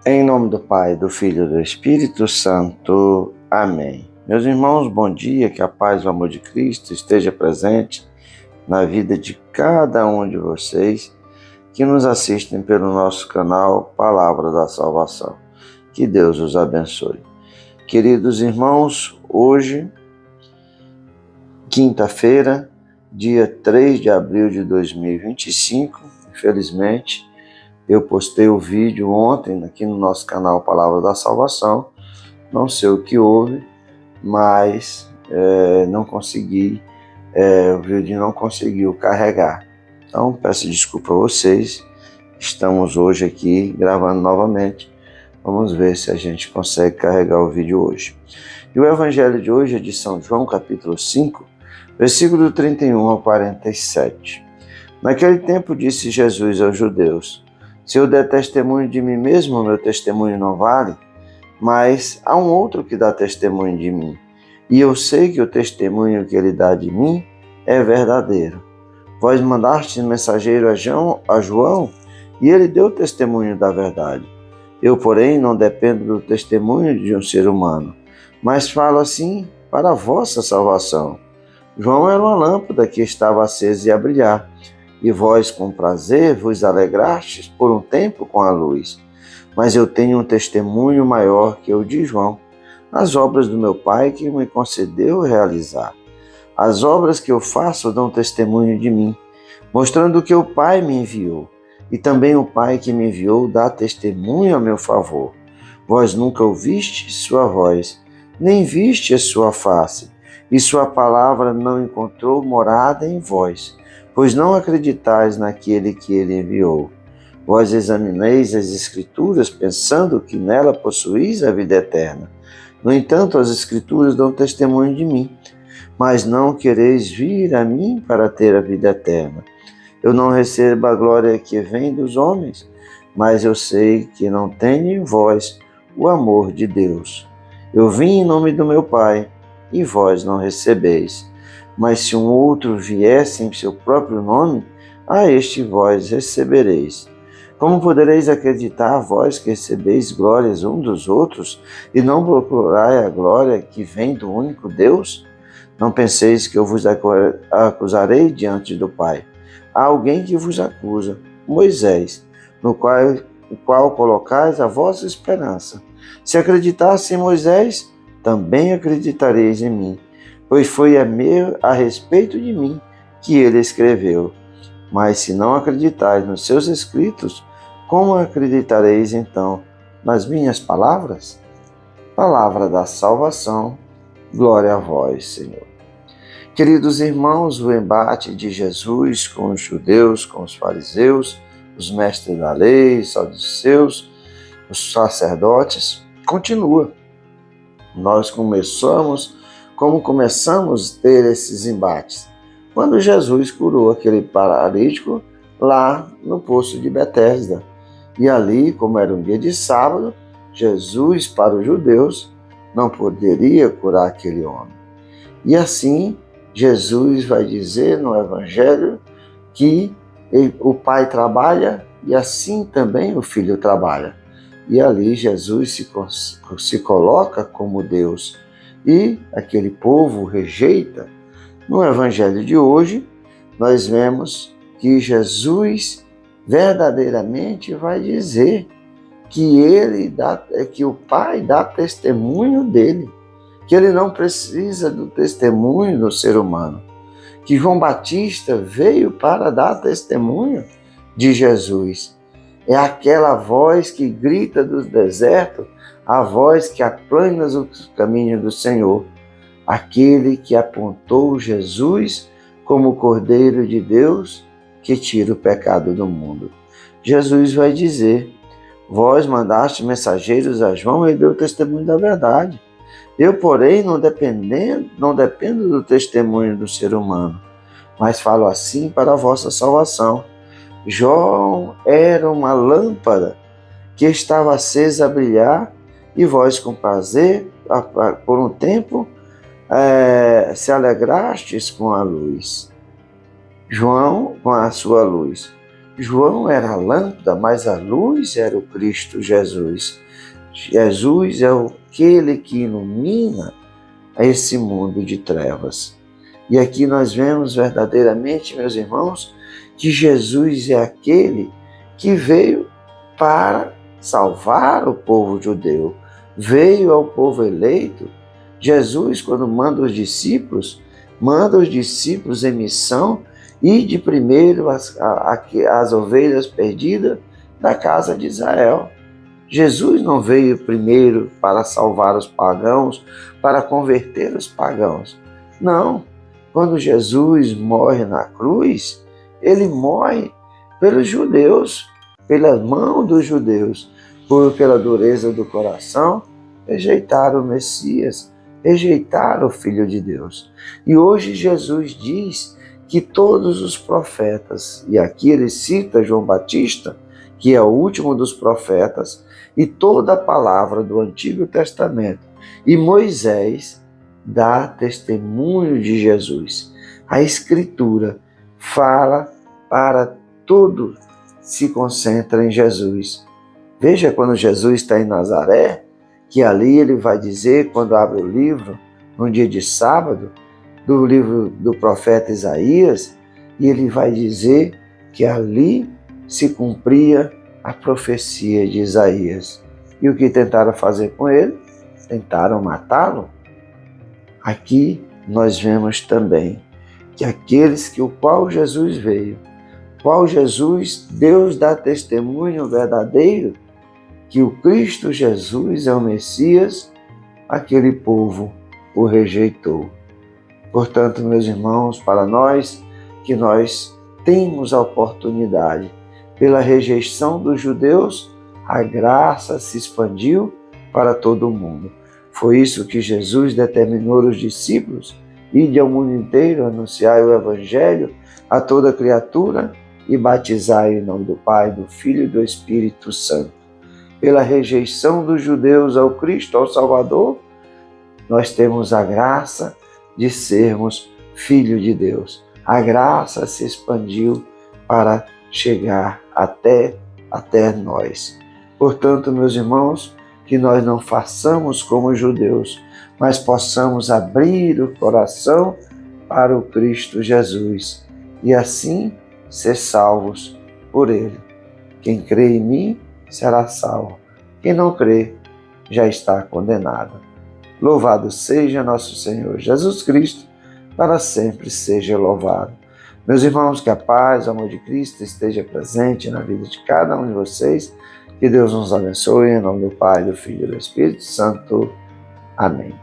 Em nome do Pai, do Filho e do Espírito Santo. Amém. Meus irmãos, bom dia, que a paz e o amor de Cristo esteja presente na vida de cada um de vocês que nos assistem pelo nosso canal Palavra da Salvação. Que Deus os abençoe. Queridos irmãos, hoje, quinta-feira, dia 3 de abril de 2025, infelizmente, eu postei o vídeo ontem aqui no nosso canal Palavra da Salvação. Não sei o que houve, mas não consegui, o vídeo não conseguiu carregar. Então peço desculpa a vocês. Estamos hoje aqui gravando novamente. Vamos ver se a gente consegue carregar o vídeo hoje. E o evangelho de hoje é de São João, capítulo 5, versículo 31 ao 47. Naquele tempo disse Jesus aos judeus: se eu der testemunho de mim mesmo, meu testemunho não vale, mas há um outro que dá testemunho de mim, e eu sei que o testemunho que ele dá de mim é verdadeiro. Vós mandastes mensageiro a João, e ele deu testemunho da verdade. Eu, porém, não dependo do testemunho de um ser humano, mas falo assim para a vossa salvação. João era uma lâmpada que estava acesa e a brilhar, e vós com prazer vos alegrastes por um tempo com a luz. Mas eu tenho um testemunho maior que o de João, as obras do meu Pai que me concedeu realizar. As obras que eu faço dão testemunho de mim, mostrando que o Pai me enviou, e também o Pai que me enviou dá testemunho a meu favor. Vós nunca ouviste sua voz, nem viste a sua face, e sua palavra não encontrou morada em vós, pois não acreditais naquele que ele enviou. Vós examineis as Escrituras, pensando que nela possuís a vida eterna. No entanto, as Escrituras dão testemunho de mim, mas não quereis vir a mim para ter a vida eterna. Eu não recebo a glória que vem dos homens, mas eu sei que não tenho em vós o amor de Deus. Eu vim em nome do meu Pai, e vós não recebeis. Mas se um outro viesse em seu próprio nome, a este vós recebereis. Como podereis acreditar, vós que recebeis glórias um dos outros, e não procurai a glória que vem do único Deus? Não penseis que eu vos acusarei diante do Pai. Há alguém que vos acusa, Moisés, no qual colocais a vossa esperança. Se acreditasse em Moisés, também acreditareis em mim, pois foi a respeito de mim que ele escreveu. Mas se não acreditais nos seus escritos, como acreditareis então nas minhas palavras? Palavra da salvação, glória a vós, Senhor. Queridos irmãos, o embate de Jesus com os judeus, com os fariseus, os mestres da lei, os saduceus, os sacerdotes, continua. Nós como começamos a ter esses embates? Quando Jesus curou aquele paralítico lá no poço de Betesda. E ali, como era um dia de sábado, Jesus, para os judeus, não poderia curar aquele homem. E assim, Jesus vai dizer no Evangelho que o Pai trabalha e assim também o Filho trabalha. E ali Jesus se coloca como Deus. E aquele povo rejeita. No Evangelho de hoje, nós vemos que Jesus verdadeiramente vai dizer que o Pai dá testemunho dele, que ele não precisa do testemunho do ser humano, que João Batista veio para dar testemunho de Jesus. É aquela voz que grita do deserto, a voz que aplana os caminhos do Senhor, aquele que apontou Jesus como o Cordeiro de Deus que tira o pecado do mundo. Jesus vai dizer: vós mandaste mensageiros a João e deu testemunho da verdade. Eu, porém, não dependo do testemunho do ser humano, mas falo assim para a vossa salvação. João era uma lâmpada que estava acesa a brilhar, e vós com prazer, por um tempo, se alegrastes com a luz. João com a sua luz. João era a lâmpada, mas a luz era o Cristo Jesus. Jesus é aquele que ilumina esse mundo de trevas. E aqui nós vemos verdadeiramente, meus irmãos, que Jesus é aquele que veio para salvar o povo judeu, veio ao povo eleito. Jesus, quando manda os discípulos em missão, e de primeiro as ovelhas perdidas da casa de Israel. Jesus não veio primeiro para salvar os pagãos, para converter os pagãos. Não. Quando Jesus morre na cruz, ele morre pelos judeus, pela mão dos judeus, pela dureza do coração, rejeitaram o Messias, rejeitaram o Filho de Deus. E hoje Jesus diz que todos os profetas, e aqui ele cita João Batista, que é o último dos profetas, e toda a palavra do Antigo Testamento, e Moisés dá testemunho de Jesus. A Escritura fala para tudo, se concentra em Jesus. Veja quando Jesus está em Nazaré, que ali ele vai dizer, quando abre o livro, no dia de sábado, do livro do profeta Isaías, e ele vai dizer que ali se cumpria a profecia de Isaías. E o que tentaram fazer com ele? Tentaram matá-lo. Aqui nós vemos também que aqueles que o qual Jesus veio, qual Jesus, Deus dá testemunho verdadeiro que o Cristo Jesus é o Messias, aquele povo o rejeitou. Portanto, meus irmãos, para nós, que nós temos a oportunidade, pela rejeição dos judeus, a graça se expandiu para todo o mundo. Foi isso que Jesus determinou aos discípulos: ide ao mundo inteiro, anunciai o Evangelho a toda criatura e batizai em nome do Pai, do Filho e do Espírito Santo. Pela rejeição dos judeus ao Cristo, ao Salvador, nós temos a graça de sermos filhos de Deus. A graça se expandiu para chegar até nós. Portanto, meus irmãos, que nós não façamos como os judeus, mas possamos abrir o coração para o Cristo Jesus e assim ser salvos por Ele. Quem crê em mim será salvo. Quem não crê já está condenado. Louvado seja nosso Senhor Jesus Cristo, para sempre seja louvado. Meus irmãos, que a paz, o amor de Cristo esteja presente na vida de cada um de vocês. Que Deus nos abençoe, em nome do Pai, do Filho e do Espírito Santo. Amém.